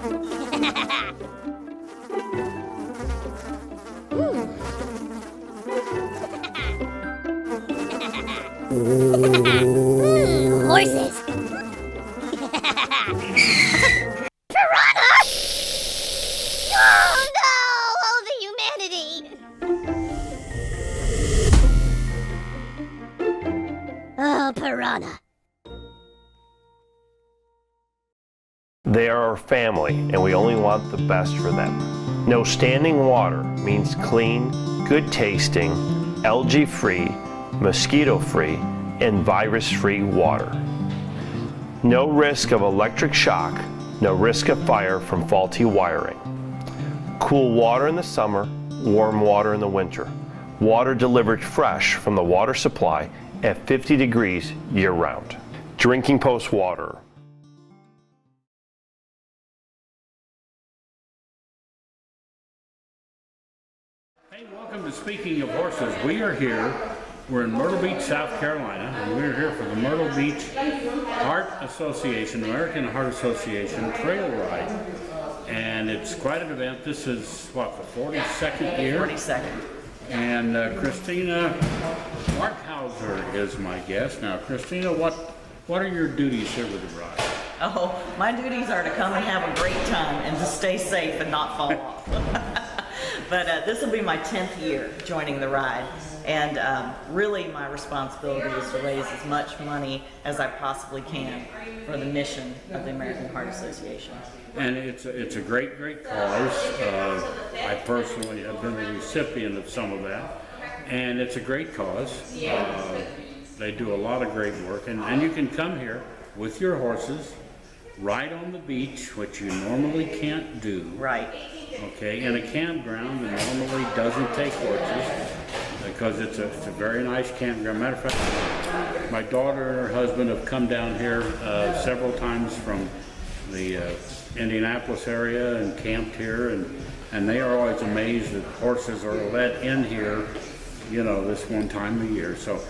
Horses. Piranha! Oh no! Oh, the humanity! Oh, piranha. They are our family, and we only want the best for them. No standing water means clean, good tasting, algae-free, mosquito-free, and virus-free water. No risk of electric shock, no risk of fire from faulty wiring. Cool water in the summer, warm water in the winter. Water delivered fresh from the water supply at 50 degrees year-round. Drinking Post water. Hey, welcome to Speaking of Horses. We are here. We're in Myrtle Beach, South Carolina, and we're here for the Myrtle Beach Heart Association, American Heart Association Trail Ride. And it's quite an event. This is, what, the 42nd year? 42nd. And Christina Markhauser is my guest. Now, Christina, what are your duties here with the ride? Oh, my duties are to come and have a great time and to stay safe and not fall off. But this will be my 10th year joining the ride, and really my responsibility is to raise as much money as I possibly can for the mission of the American Heart Association. And it's a great cause. I personally have been a recipient of some of that, and it's a great cause. They do a lot of great work, and you can come here with your horses, ride on the beach, which you normally can't do. Right. Okay, in a campground that normally doesn't take horses because it's a very nice campground. Matter of fact, my daughter and her husband have come down here several times from the Indianapolis area and camped here, and they are always amazed that horses are let in here, you know, this one time of year. So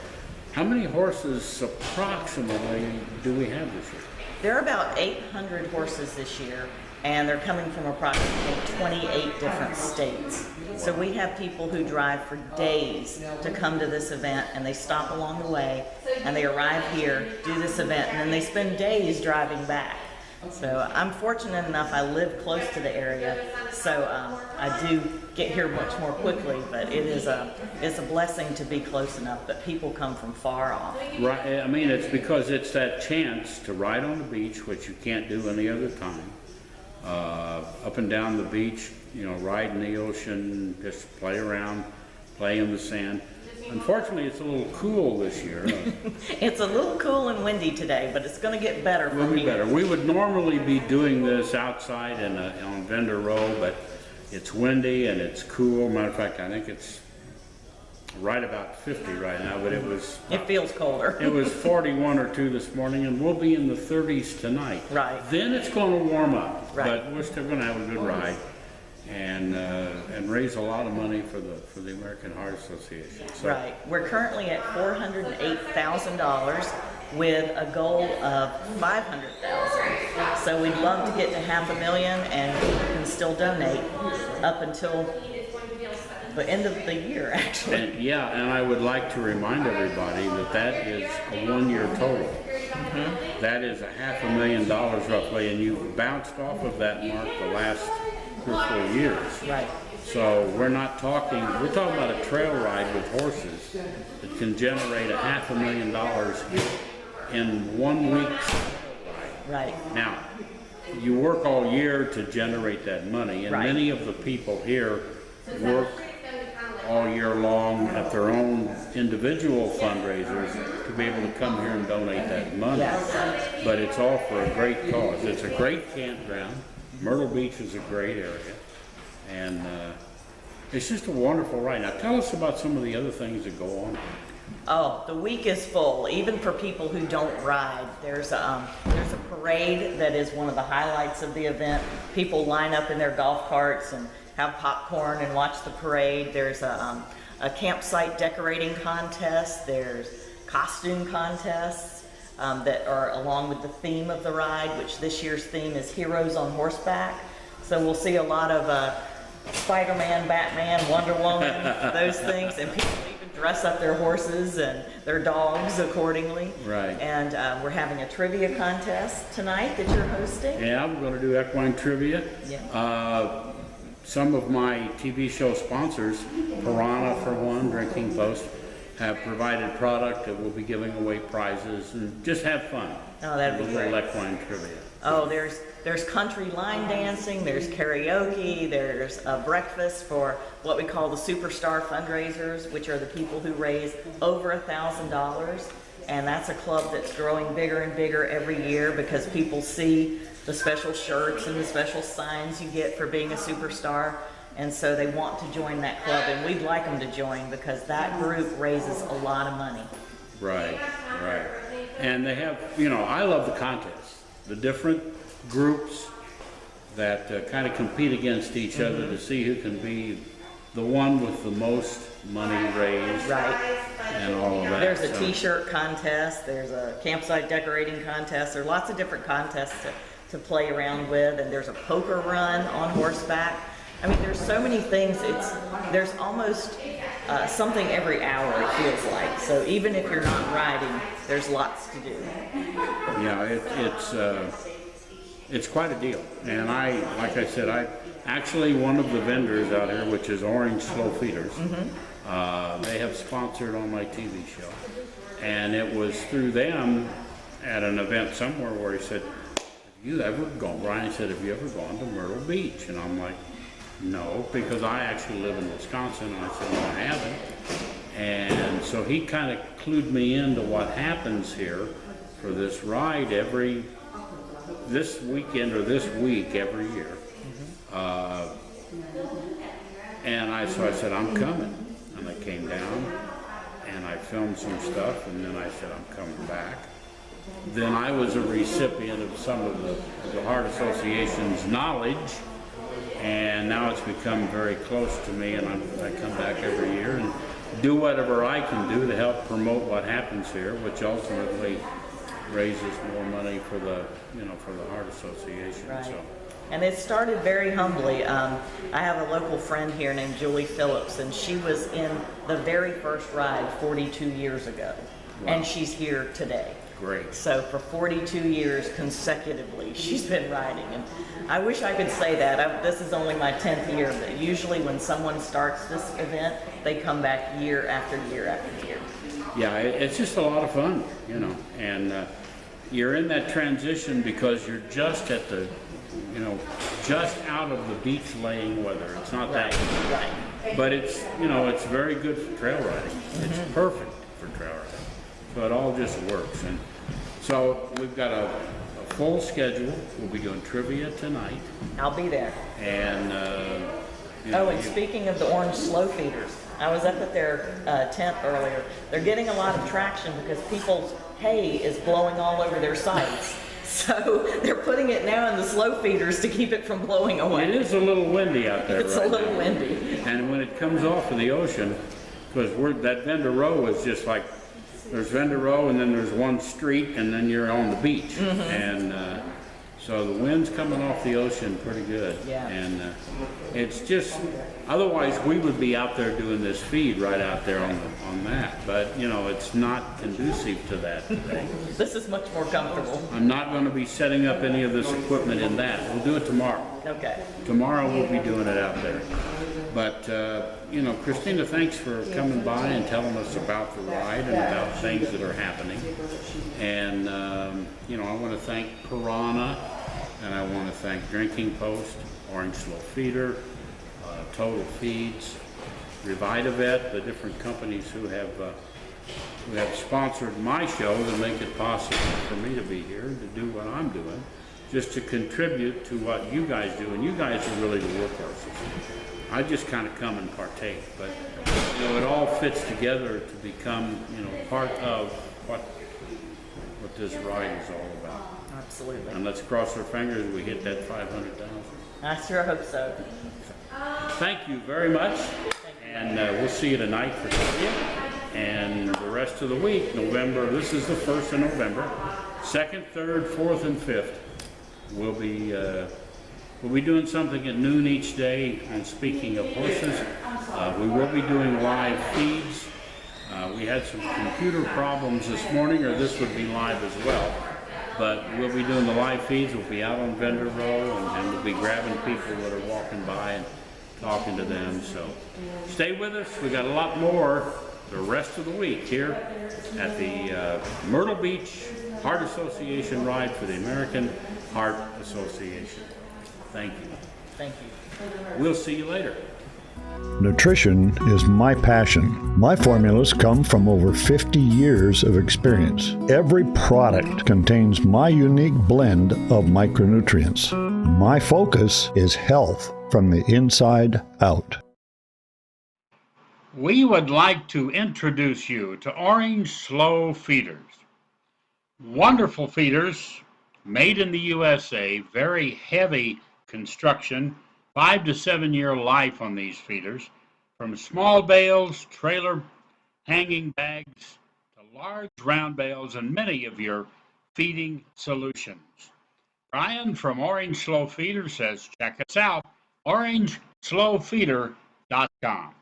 how many horses approximately do we have this year? There are about 800 horses this year, and they're coming from approximately 28 different states. So we have people who drive for days to come to this event, and they stop along the way, and they arrive here, do this event, and then they spend days driving back. So I'm fortunate enough, I live close to the area, so I do get here much more quickly, but it's a blessing to be close enough that people come from far off. Right, I mean, it's because it's that chance to ride on the beach, which you can't do any other time. Up and down the beach, you know, ride in the ocean, just play around, play in the sand. Unfortunately, it's a little cool this year. It's a little cool and windy today, but it's going to get better from here. Will be better. We would normally be doing this outside on Vendor Row, but it's windy and it's cool. Matter of fact, I think it's right about 50 right now, but it feels colder. It was 41 or 2 this morning, and we'll be in the 30s tonight. Right. Then it's going to warm up, right. But we're still going to have a good ride and raise a lot of money for the American Heart Association. So, right. We're currently at $408,000 with a goal of $500,000. So we'd love to get to $500,000, and people can still donate up until the end of the year, actually. And I would like to remind everybody that is a one-year total. Mm-hmm. That is $500,000 roughly, and you've bounced off of that mark the last 3 or 4 years. Right. So we're talking about a trail ride with horses that can generate $500,000 in 1 week's trail ride. Right. Now, you work all year to generate that money, and right. Many of the people here work all year long at their own individual fundraisers to be able to come here and donate that money. Yes. But it's all for a great cause. It's a great campground. Myrtle Beach is a great area, and it's just a wonderful ride. Now tell us about some of the other things that go on. Oh, the week is full, even for people who don't ride. There's a parade that is one of the highlights of the event. People line up in their golf carts and have popcorn and watch the parade. There's a campsite decorating contest. There's costume contests. that are along with the theme of the ride, which this year's theme is Heroes on Horseback. So we'll see a lot of Spider-Man, Batman, Wonder Woman, those things, and people even dress up their horses and their dogs accordingly. Right. And we're having a trivia contest tonight that you're hosting. Yeah, we're going to do equine trivia. Yeah. Some of my TV show sponsors, Piranha for one, Drinking Post, have provided product that we'll be giving away prizes and just have fun. Oh, that'd be great. Equine trivia. Oh, there's country line dancing, there's karaoke, there's a breakfast for what we call the Superstar fundraisers, which are the people who raise over $1,000. And that's a club that's growing bigger and bigger every year because people see the special shirts and the special signs you get for being a superstar. And so they want to join that club, and we'd like them to join because that group raises a lot of money. Right, right. And they have, you know, I love the contests. The different groups that kind of compete against each other to see who can be the one with the most money raised. Right. And all of that. There's a t-shirt contest, there's a campsite decorating contest, there are lots of different contests to play around with, and there's a poker run on horseback. I mean, there's so many things, there's almost something every hour, it feels like. So even if you're not riding, there's lots to do. Yeah, it's quite a deal. And like I said, actually one of the vendors out here, which is Orange Slow Feeders, they have sponsored on my TV show. And it was through them at an event somewhere where he said, Ryan said, have you ever gone to Myrtle Beach? And I'm like, no, because I actually live in Wisconsin. And I said, no, I haven't. And so he kind of clued me into what happens here for this ride this weekend or this week every year. So I said, I'm coming. And I came down and I filmed some stuff, and then I said, I'm coming back. Then I was a recipient of some of the Heart Association's knowledge, and now it's become very close to me, and I come back every year and do whatever I can do to help promote what happens here, which ultimately raises more money for the Heart Association. Right. So. And it started very humbly. I have a local friend here named Julie Phillips, and she was in the very first ride 42 years ago. Wow. And she's here today. Great. So for 42 years consecutively, she's been riding. And I wish I could say that. This is only my 10th year, but usually when someone starts this event, they come back year after year after year. Yeah, it's just a lot of fun, you know, and you're in that transition because you're just at the, just out of the beach laying weather. It's not that good. Right. But it's, it's very good for trail riding. It's perfect for trail riding. So it all just works. And so we've got a full schedule. We'll be doing trivia tonight. I'll be there. And, and speaking of the Orange Slow Feeders, I was up at their tent earlier. They're getting a lot of traction because people's hay is blowing all over their sites. So they're putting it now in the slow feeders to keep it from blowing away. It is a little windy out there. It's right a little now. windy. And when it comes off of the ocean, because that vendor row is just like, there's vendor row and then there's one street and then you're on the beach. And so the wind's coming off the ocean pretty good. Yeah. And it's just, otherwise we would be out there doing this feed right out there on that. But, it's not conducive to that today. This is much more comfortable. I'm not going to be setting up any of this equipment in that. We'll do it tomorrow. Okay. Tomorrow we'll be doing it out there. But, Christina, thanks for coming by and telling us about the ride and about things that are happening. And, I want to thank Piranha, and I want to thank Drinking Post, Orange Slow Feeder, Total Feeds, Revitavet, the different companies who have sponsored my show to make it possible for me to be here, to do what I'm doing, just to contribute to what you guys do. And you guys are really the workhorses. I just kind of come and partake, but it all fits together to become part of what this ride is all about. Absolutely. And let's cross our fingers we hit that 500,000. I sure hope so. Thank you very much, and we'll see you tonight for trivia, and the rest rest of the week, November, this is the 1st of November, 2nd, 3rd, 4th, and 5th, we'll be doing something at noon each day. And speaking of horses, we will be doing live feeds. We had some computer problems this morning, or this would be live as well. But we'll be doing the live feeds. We'll be out on Vendor Row, and we'll be grabbing people that are walking by and talking to them. So stay with us. We got a lot more the rest of the week here at the Myrtle Beach Heart Association ride for the American Heart Association. Thank you. Thank you. We'll see you later. Nutrition is my passion. My formulas come from over 50 years of experience. Every product contains my unique blend of micronutrients. My focus is health from the inside out. We would like to introduce you to Orange Slow Feeders. Wonderful feeders, made in the USA, very heavy construction, 5 to 7 year life on these feeders, from small bales, trailer hanging bags, to large round bales, and many of your feeding solutions. Brian from Orange Slow Feeder says, check us out, orangeslowfeeder.com.